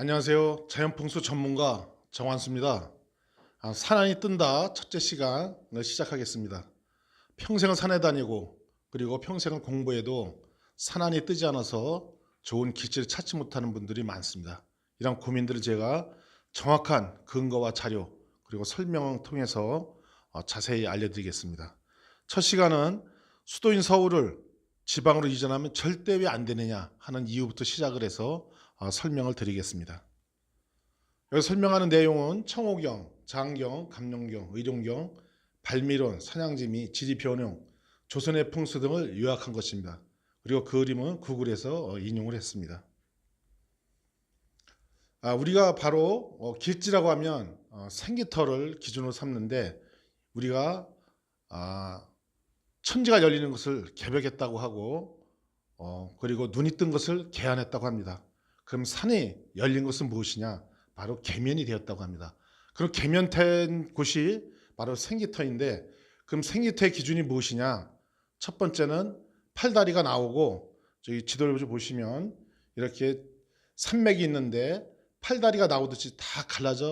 안녕하세요. 자연풍수 전문가 정환수입니다. 산안이 뜬다 첫째 시간을 시작하겠습니다. 평생을 산에 다니고 그리고 평생을 공부해도 산안이 뜨지 않아서 좋은 기질을 찾지 못하는 분들이 많습니다. 이런 고민들을 제가 정확한 근거와 자료 그리고 설명을 통해서 자세히 알려드리겠습니다. 첫 시간은 수도인 서울을 지방으로 이전하면 절대 왜 안 되느냐 하는 이유부터 시작을 해서 설명을 드리겠습니다. 여기 설명하는 내용은 청호경, 장경, 감룡경, 의룡경, 발미론, 산양지미, 지리변형, 조선의 풍수 등을 요약한 것입니다. 그리고 그 그림은 구글에서 인용을 했습니다. 우리가 바로 길지라고 하면 생기터를 기준으로 삼는데 우리가 천지가 열리는 것을 개벽했다고 하고 그리고 눈이 뜬 것을 개안했다고 합니다. 그럼 산이 열린 것은 무엇이냐? 바로 계면이 되었다고 합니다. 그럼 계면된 곳이 바로 생기터인데 그럼 생기터의 기준이 무엇이냐? 첫 번째는 팔다리가 나오고 저기 지도를 보시면 이렇게 산맥이 있는데 팔다리가 나오듯이 다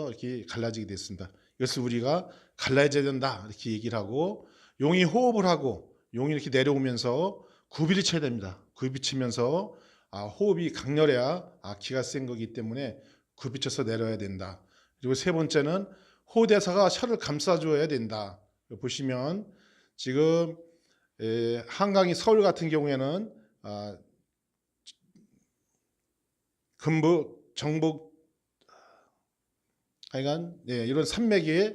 이렇게 갈라지게 됐습니다. 이것을 우리가 갈라져야 된다 이렇게 얘기를 하고 용이 호흡을 하고 용이 이렇게 내려오면서 굽이를 쳐야 됩니다. 굽이 치면서 호흡이 강렬해야 기가 센 거기 때문에 굽이 쳐서 내려야 된다. 그리고 세 번째는 호대사가 혀를 감싸줘야 된다. 보시면 지금 한강이 서울 같은 경우에는 금북, 정북 하여간 이런 산맥이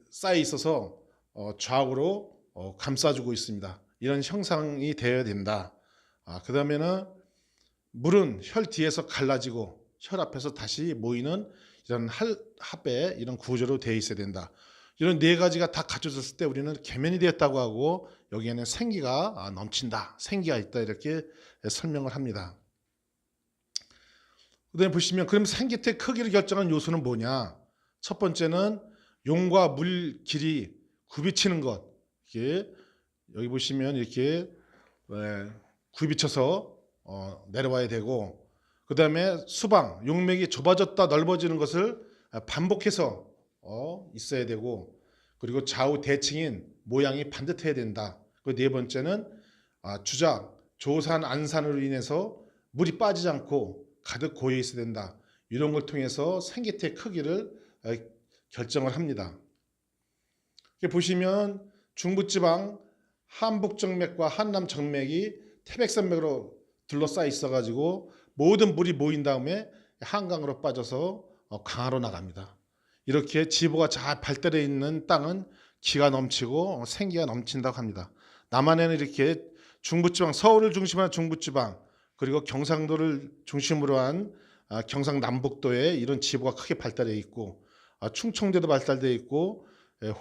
쌓여 있어서 좌우로 감싸주고 있습니다. 이런 형상이 되어야 된다. 그 다음에는 물은 혈 뒤에서 갈라지고 혈 앞에서 다시 모이는 이런 합의 이런 구조로 되어 있어야 된다. 이런 네 가지가 다 갖춰졌을 때 우리는 계면이 되었다고 하고 여기에는 생기가 넘친다. 생기가 있다 이렇게 설명을 합니다. 그다음에 보시면 그럼 생기태의 크기를 결정한 요소는 뭐냐? 첫 번째는 용과 물 길이 굽이치는 것. 이렇게 여기 보시면 이렇게 굽이쳐서 내려와야 되고 그 다음에 수방, 용맥이 좁아졌다 넓어지는 것을 반복해서 있어야 되고 그리고 좌우 대칭인 모양이 반듯해야 된다. 그 네 번째는 주작, 조산, 안산으로 인해서 물이 빠지지 않고 가득 고여 있어야 된다. 이런 걸 통해서 생기태의 크기를 결정을 합니다. 보시면 중부지방 한북정맥과 한남정맥이 태백산맥으로 둘러싸여 있어가지고 모든 물이 모인 다음에 한강으로 빠져서 강하로 나갑니다. 이렇게 지보가 잘 발달해 있는 땅은 기가 넘치고 생기가 넘친다고 합니다. 남한에는 이렇게 중부지방, 서울을 중심으로 한 중부지방 그리고 경상도를 중심으로 한 경상남북도에 이런 지보가 크게 발달해 있고 충청도도 발달되어 있고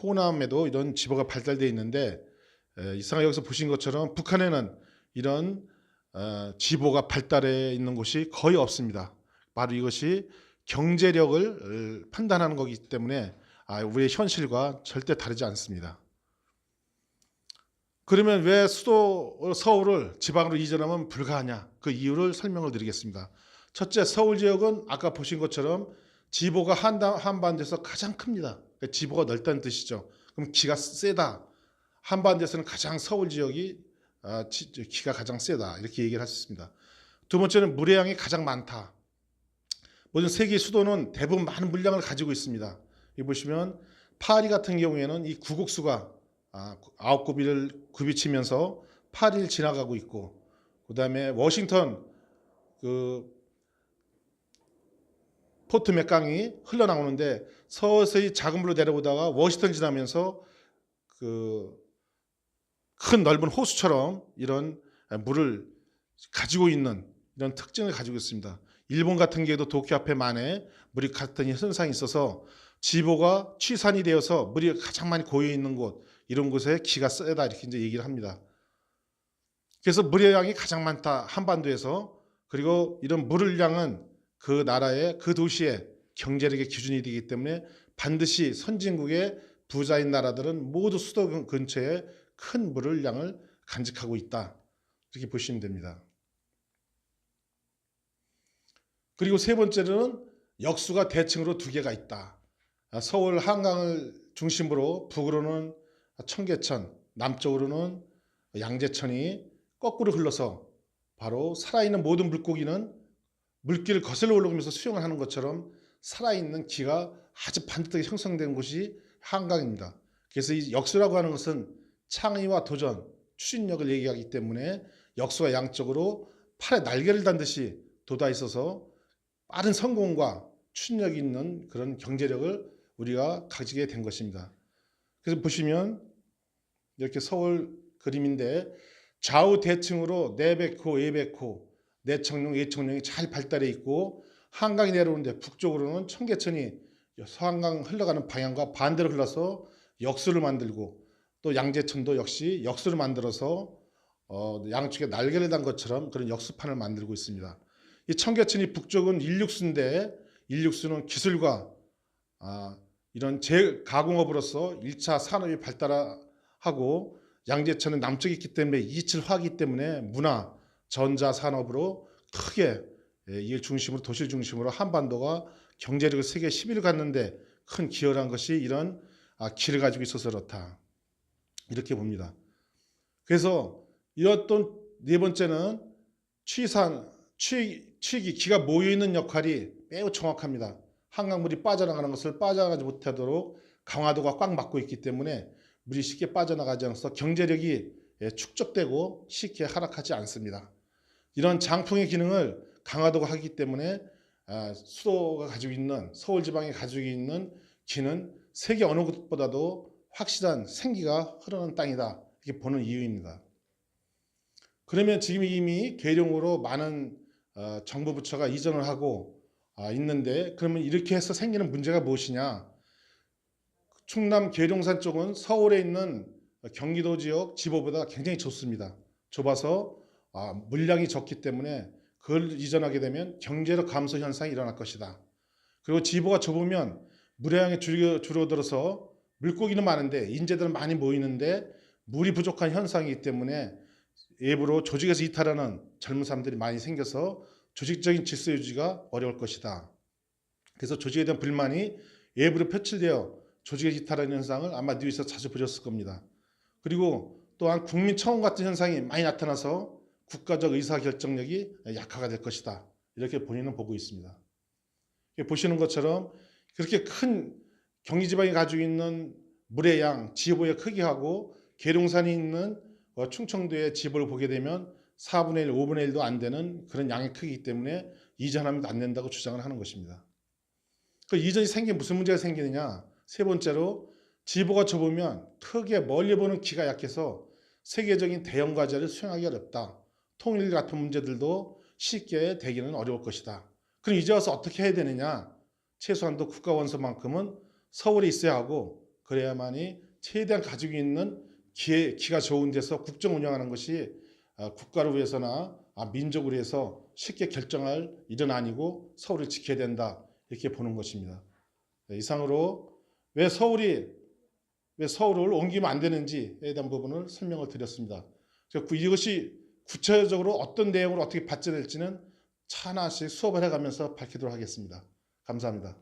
호남에도 이런 지보가 발달되어 있는데 이상하게 여기서 보신 것처럼 북한에는 이런 지보가 발달해 있는 곳이 거의 없습니다. 바로 이것이 경제력을 판단하는 거기 때문에 우리의 현실과 절대 다르지 않습니다. 그러면 왜 수도 서울을 지방으로 이전하면 불가하냐? 그 이유를 설명을 드리겠습니다. 첫째, 서울 지역은 아까 보신 것처럼 지보가 한반도에서 가장 큽니다. 지보가 넓다는 뜻이죠. 그럼 기가 세다. 한반도에서는 가장 서울 지역이 기가 가장 세다. 이렇게 얘기를 할 수 있습니다. 두 번째는 물의 양이 가장 많다. 모든 세계 수도는 대부분 많은 물량을 가지고 있습니다. 여기 보시면 파리 같은 경우에는 이 구곡수가 9굽이를 굽이치면서 파리를 지나가고 있고 그 다음에 워싱턴 포트 맥강이 흘러나오는데 서서히 작은 물로 내려오다가 워싱턴 지나면서 큰 넓은 호수처럼 이런 물을 가지고 있는 이런 특징을 가지고 있습니다. 일본 같은 경우도 도쿄 앞에 만에 물이 같은 현상이 있어서 지보가 취산이 되어서 물이 가장 많이 고여 있는 곳 이런 곳에 기가 세다 이렇게 이제 얘기를 합니다. 그래서 물의 양이 가장 많다 한반도에서 그리고 이런 물의 양은 그 나라의 그 도시의 경제력의 기준이 되기 때문에 반드시 선진국의 부자인 나라들은 모두 수도 근처에 큰 물의 양을 간직하고 있다. 이렇게 보시면 됩니다. 그리고 세 번째로는 역수가 대칭으로 두 개가 있다. 서울 한강을 중심으로 북으로는 청계천, 남쪽으로는 양재천이 거꾸로 흘러서 바로 살아있는 모든 물고기는 물길을 거슬러 올라오면서 수영을 하는 것처럼 살아있는 기가 아주 반듯하게 형성된 곳이 한강입니다. 그래서 이 역수라고 하는 것은 창의와 도전, 추진력을 얘기하기 때문에 역수가 양쪽으로 팔에 날개를 단 듯이 돋아 있어서 빠른 성공과 추진력이 있는 그런 경제력을 우리가 가지게 된 것입니다. 그래서 보시면 이렇게 서울 그림인데 좌우 대칭으로 내백호, 외백호, 내청룡, 외청룡이 잘 발달해 있고 한강이 내려오는데 북쪽으로는 청계천이 서한강 흘러가는 방향과 반대로 흘러서 역수를 만들고 또 양재천도 역시 역수를 만들어서 양쪽에 날개를 단 것처럼 그런 역수판을 만들고 있습니다. 이 청계천이 북쪽은 인육수인데 인육수는 기술과 이런 가공업으로서 1차 산업이 발달하고 양재천은 남쪽에 있기 때문에 이질화하기 때문에 문화, 전자 산업으로 크게 이를 중심으로 도시를 중심으로 한반도가 경제력을 세계 10위를 갖는데 큰 기여를 한 것이 이런 기를 가지고 있어서 그렇다. 이렇게 봅니다. 그래서 이었던 네 번째는 취기, 기가 모여있는 역할이 매우 정확합니다. 한강물이 빠져나가는 것을 빠져나가지 못하도록 강화도가 꽉 막고 있기 때문에 물이 쉽게 빠져나가지 않아서 경제력이 축적되고 쉽게 하락하지 않습니다. 이런 장풍의 기능을 강화도가 하기 때문에 수도가 가지고 있는 서울지방이 가지고 있는 기는 세계 어느 곳보다도 확실한 생기가 흐르는 땅이다 이렇게 보는 이유입니다. 그러면 지금 이미 계룡으로 많은 정부 부처가 이전을 하고 있는데 그러면 이렇게 해서 생기는 문제가 무엇이냐? 충남 계룡산 쪽은 서울에 있는 경기도 지역 지보보다 굉장히 좁습니다. 좁아서 물량이 적기 때문에 그걸 이전하게 되면 경제력 감소 현상이 일어날 것이다. 그리고 지보가 좁으면 물량이 줄어들어서 물고기는 많은데 인재들은 많이 모이는데 물이 부족한 현상이기 때문에 일부러 조직에서 이탈하는 젊은 사람들이 많이 생겨서 조직적인 질서 유지가 어려울 것이다. 그래서 조직에 대한 불만이 외부로 표출되어 조직에서 이탈하는 현상을 아마 뉴스에서 자주 보셨을 겁니다. 그리고 또한 국민청원 같은 현상이 많이 나타나서 국가적 의사결정력이 약화가 될 것이다. 이렇게 본인은 보고 있습니다. 보시는 것처럼 그렇게 큰 경기지방이 가지고 있는 물의 양, 지보의 크기하고 계룡산이 있는 충청도의 지보를 보게 되면 4분의 1, 5분의 1도 안 되는 그런 양의 크기이기 때문에 이전하면 안 된다고 주장을 하는 것입니다. 그 이전이 생긴 무슨 문제가 생기느냐? 세 번째로 지보가 좁으면 크게 멀리 보는 기가 약해서 세계적인 대형 과제를 수행하기 어렵다. 통일 같은 문제들도 쉽게 되기는 어려울 것이다. 그럼 이제 와서 어떻게 해야 되느냐? 최소한도 국가원서만큼은 서울에 있어야 하고 그래야만이 최대한 가지고 있는 기가 좋은 데서 국정 운영하는 것이 국가를 위해서나 민족을 위해서 쉽게 결정할 일은 아니고 서울을 지켜야 된다. 이렇게 보는 것입니다. 이상으로 왜 서울을 옮기면 안 되는지에 대한 부분을 설명을 드렸습니다. 이것이 구체적으로 어떤 내용으로 어떻게 발전할지는 차하나씩 수업을 해가면서 밝히도록 하겠습니다. 감사합니다.